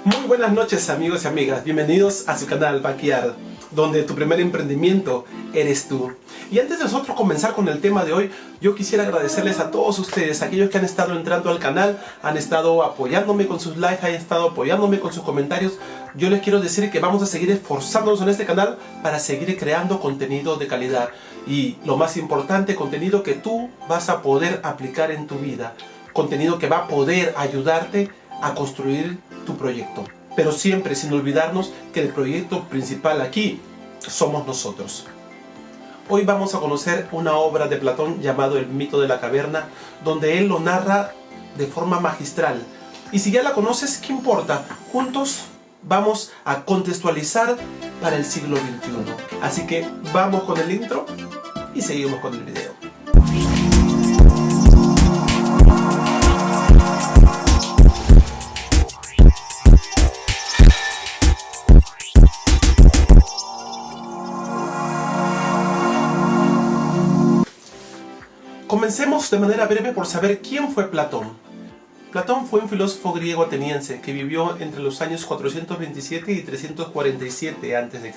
Muy buenas noches amigos y amigas, bienvenidos a su canal Backyard, donde tu primer emprendimiento eres tú. Y antes de nosotros comenzar con el tema de hoy, yo quisiera agradecerles a todos ustedes, aquellos que han estado entrando al canal, han estado apoyándome con sus likes, han estado apoyándome con sus comentarios. Yo les quiero decir que vamos a seguir esforzándonos en este canal para seguir creando contenido de calidad. Y lo más importante, contenido que tú vas a poder aplicar en tu vida. Contenido que va a poder ayudarte a construir tu proyecto, pero siempre sin olvidarnos que el proyecto principal aquí somos nosotros. Hoy vamos a conocer una obra de Platón llamado El mito de la caverna, donde él lo narra de forma magistral. Y si ya la conoces, ¿qué importa? Juntos vamos a contextualizar para el siglo XXI. Así que vamos con el intro y seguimos con el video. Comencemos de manera breve por saber quién fue Platón. Platón fue un filósofo griego ateniense que vivió entre los años 427 y 347 a.C.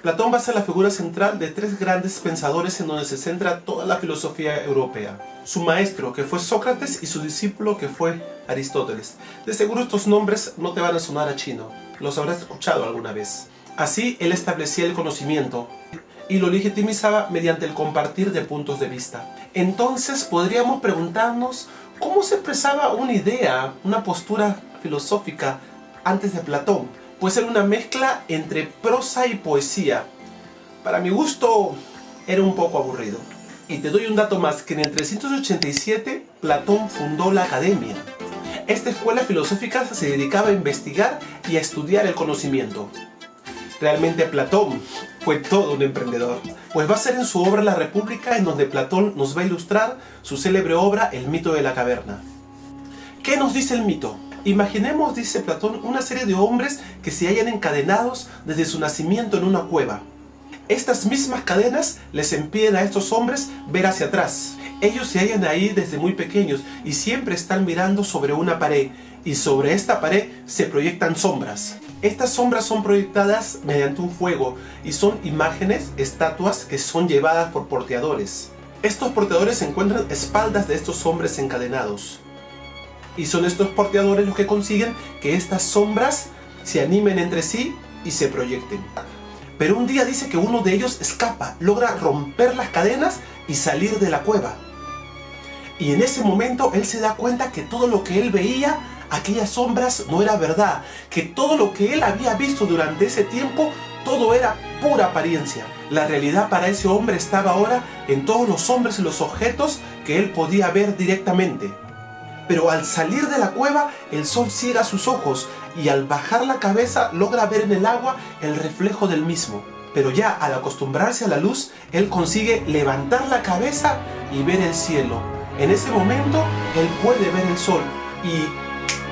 Platón va a ser la figura central de tres grandes pensadores en donde se centra toda la filosofía europea. Su maestro, que fue Sócrates, y su discípulo, que fue Aristóteles. De seguro estos nombres no te van a sonar a chino, los habrás escuchado alguna vez. Así, él establecía el conocimiento y lo legitimizaba mediante el compartir de puntos de vista. Entonces podríamos preguntarnos cómo se expresaba una idea, una postura filosófica antes de Platón. Pues era una mezcla entre prosa y poesía. Para mi gusto era un poco aburrido. Y te doy un dato más, que en el 387 Platón fundó la Academia. Esta escuela filosófica se dedicaba a investigar y a estudiar el conocimiento. Realmente Platón fue todo un emprendedor, pues va a ser en su obra La República en donde Platón nos va a ilustrar su célebre obra El mito de la caverna. ¿Qué nos dice el mito? Imaginemos, dice Platón, una serie de hombres que se hallan encadenados desde su nacimiento en una cueva. Estas mismas cadenas les impiden a estos hombres ver hacia atrás. Ellos se hallan ahí desde muy pequeños y siempre están mirando sobre una pared, y sobre esta pared se proyectan sombras. Estas sombras son proyectadas mediante un fuego y son imágenes, estatuas que son llevadas por porteadores. Estos porteadores se encuentran a espaldas de estos hombres encadenados. Y son estos porteadores los que consiguen que estas sombras se animen entre sí y se proyecten. Pero un día dice que uno de ellos escapa, logra romper las cadenas y salir de la cueva. Y en ese momento él se da cuenta que todo lo que él veía, aquellas sombras, no era verdad, que todo lo que él había visto durante ese tiempo, todo era pura apariencia. La realidad para ese hombre estaba ahora en todos los hombres y los objetos que él podía ver directamente. Pero al salir de la cueva, el sol ciega sus ojos y al bajar la cabeza logra ver en el agua el reflejo del mismo. Pero ya al acostumbrarse a la luz, él consigue levantar la cabeza y ver el cielo. En ese momento, él puede ver el sol y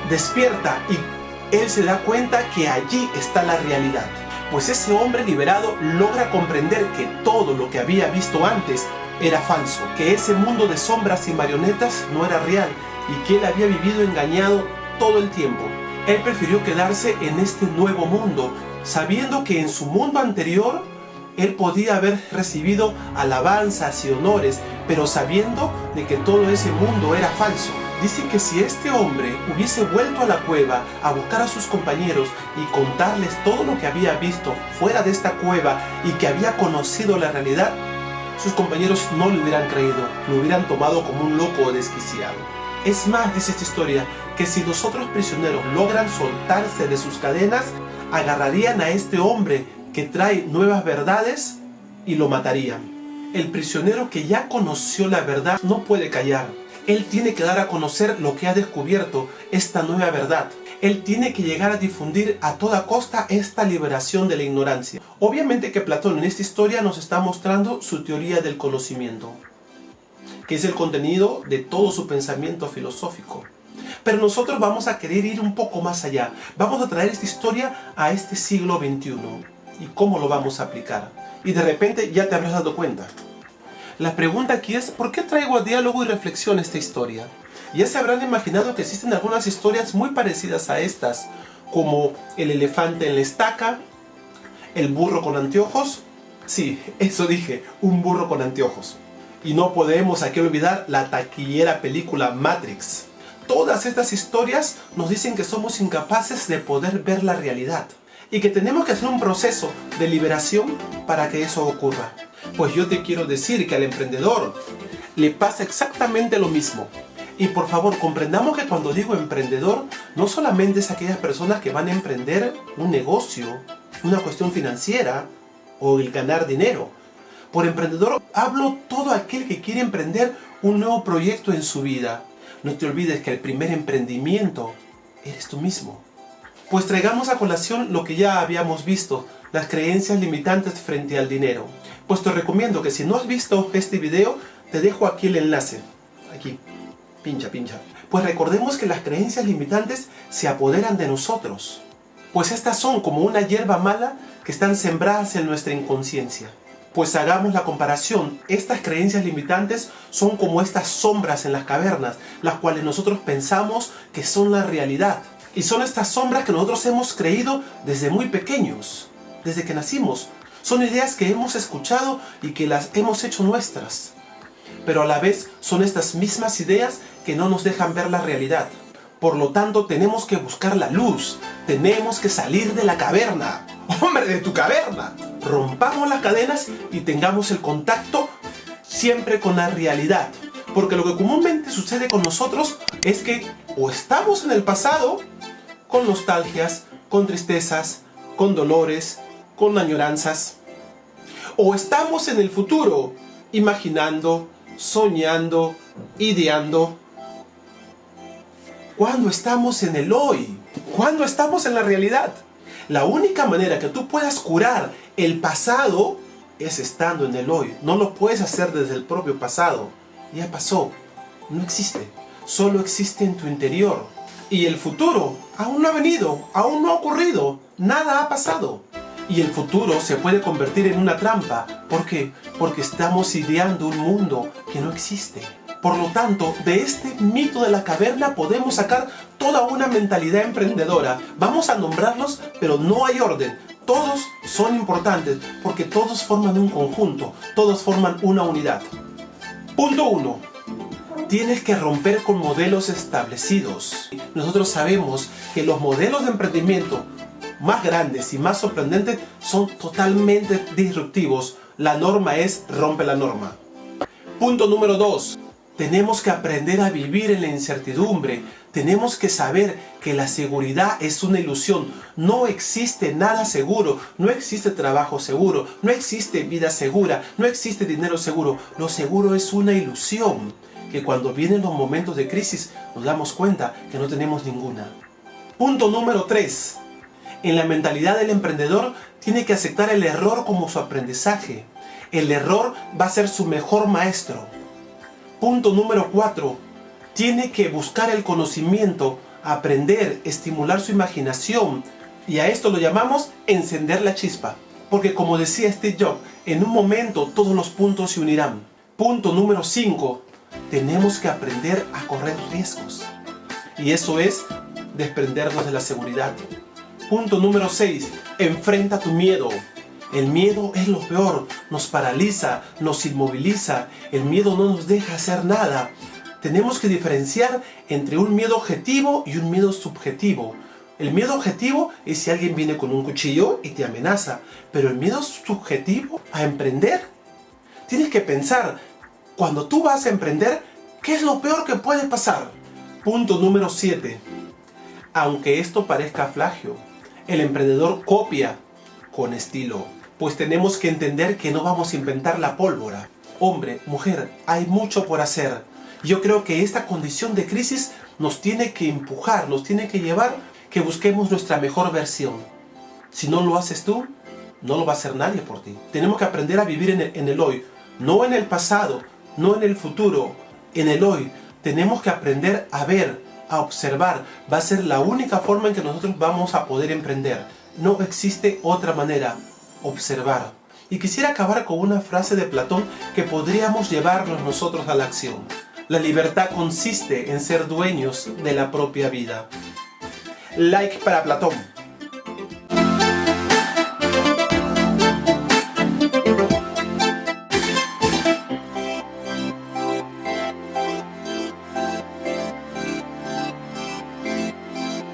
despierta y él se da cuenta que allí está la realidad. Pues ese hombre liberado logra comprender que todo lo que había visto antes era falso, que ese mundo de sombras y marionetas no era real y que él había vivido engañado todo el tiempo. Él prefirió quedarse en este nuevo mundo, sabiendo que en su mundo anterior él podía haber recibido alabanzas y honores, pero sabiendo de que todo ese mundo era falso. Dice que si este hombre hubiese vuelto a la cueva a buscar a sus compañeros y contarles todo lo que había visto fuera de esta cueva y que había conocido la realidad, sus compañeros no le hubieran creído, lo hubieran tomado como un loco o desquiciado. Es más, dice esta historia, que si los otros prisioneros logran soltarse de sus cadenas, agarrarían a este hombre que trae nuevas verdades y lo matarían. El prisionero que ya conoció la verdad no puede callar. Él tiene que dar a conocer lo que ha descubierto, esta nueva verdad. Él tiene que llegar a difundir a toda costa esta liberación de la ignorancia. Obviamente que Platón en esta historia nos está mostrando su teoría del conocimiento, que es el contenido de todo su pensamiento filosófico. Pero nosotros vamos a querer ir un poco más allá. Vamos a traer esta historia a este siglo XXI. ¿Y cómo lo vamos a aplicar? Y de repente ya te habrás dado cuenta. La pregunta aquí es, ¿por qué traigo a diálogo y reflexión esta historia? Ya se habrán imaginado que existen algunas historias muy parecidas a estas, como el elefante en la estaca, el burro con anteojos. Sí, eso dije, un burro con anteojos. Y no podemos aquí olvidar la taquillera película Matrix. Todas estas historias nos dicen que somos incapaces de poder ver la realidad y que tenemos que hacer un proceso de liberación para que eso ocurra. Pues yo te quiero decir que al emprendedor le pasa exactamente lo mismo. Y por favor, comprendamos que cuando digo emprendedor, no solamente es aquellas personas que van a emprender un negocio, una cuestión financiera o el ganar dinero. Por emprendedor hablo todo aquel que quiere emprender un nuevo proyecto en su vida. No te olvides que el primer emprendimiento eres tú mismo. Pues traigamos a colación lo que ya habíamos visto, las creencias limitantes frente al dinero. Pues te recomiendo que si no has visto este video, te dejo aquí el enlace. Aquí, pincha. Pues recordemos que las creencias limitantes se apoderan de nosotros. Pues estas son como una hierba mala que están sembradas en nuestra inconsciencia. Pues hagamos la comparación. Estas creencias limitantes son como estas sombras en las cavernas, las cuales nosotros pensamos que son la realidad. Y son estas sombras que nosotros hemos creído desde muy pequeños, desde que nacimos. Son ideas que hemos escuchado y que las hemos hecho nuestras. Pero a la vez son estas mismas ideas que no nos dejan ver la realidad. Por lo tanto, tenemos que buscar la luz. Tenemos que salir de la caverna. ¡Hombre, de tu caverna! Rompamos las cadenas y tengamos el contacto siempre con la realidad. Porque lo que comúnmente sucede con nosotros es que o estamos en el pasado, con nostalgias, con tristezas, con dolores, con añoranzas, o estamos en el futuro, imaginando, soñando, ideando. Cuando estamos en el hoy, cuando estamos en la realidad. La única manera que tú puedas curar el pasado es estando en el hoy. No lo puedes hacer desde el propio pasado. Ya pasó. No existe. Solo existe en tu interior. Y el futuro aún no ha venido, aún no ha ocurrido. Nada ha pasado. Y el futuro se puede convertir en una trampa. ¿Por qué? Porque estamos ideando un mundo que no existe. Por lo tanto, de este mito de la caverna podemos sacar toda una mentalidad emprendedora. Vamos a nombrarlos, pero no hay orden. Todos son importantes porque todos forman un conjunto, todos forman una unidad. Punto 1. Tienes que romper con modelos establecidos. Nosotros sabemos que los modelos de emprendimiento más grandes y más sorprendentes son totalmente disruptivos. La norma es rompe la norma. Punto número 2. Tenemos que aprender a vivir en la incertidumbre. Tenemos que saber que la seguridad es una ilusión. No existe nada seguro. No existe trabajo seguro. No existe vida segura. No existe dinero seguro. Lo seguro es una ilusión. Que cuando vienen los momentos de crisis nos damos cuenta que no tenemos ninguna. Punto número 3. En la mentalidad del emprendedor tiene que aceptar el error como su aprendizaje. El error va a ser su mejor maestro. Punto número 4. Tiene que buscar el conocimiento, aprender, estimular su imaginación. Y a esto lo llamamos encender la chispa. Porque como decía Steve Jobs, en un momento todos los puntos se unirán. Punto número 5. Tenemos que aprender a correr riesgos. Y eso es desprendernos de la seguridad. Punto número 6. Enfrenta tu miedo. El miedo es lo peor, nos paraliza, nos inmoviliza, el miedo no nos deja hacer nada. Tenemos que diferenciar entre un miedo objetivo y un miedo subjetivo. El miedo objetivo es si alguien viene con un cuchillo y te amenaza, pero el miedo subjetivo a emprender, tienes que pensar, cuando tú vas a emprender, ¿qué es lo peor que puede pasar? Punto número 7. Aunque esto parezca plagio, el emprendedor copia con estilo. Pues tenemos que entender que no vamos a inventar la pólvora. Hombre, mujer, hay mucho por hacer. Yo creo que esta condición de crisis nos tiene que empujar, nos tiene que llevar que busquemos nuestra mejor versión. Si no lo haces tú, no lo va a hacer nadie por ti. Tenemos que aprender a vivir en el hoy, no en el pasado, no en el futuro, en el hoy. Tenemos que aprender a ver, a observar. Va a ser la única forma en que nosotros vamos a poder emprender. No existe otra manera. Observar. Y quisiera acabar con una frase de Platón que podríamos llevarnos nosotros a la acción. La libertad consiste en ser dueños de la propia vida. Like para Platón.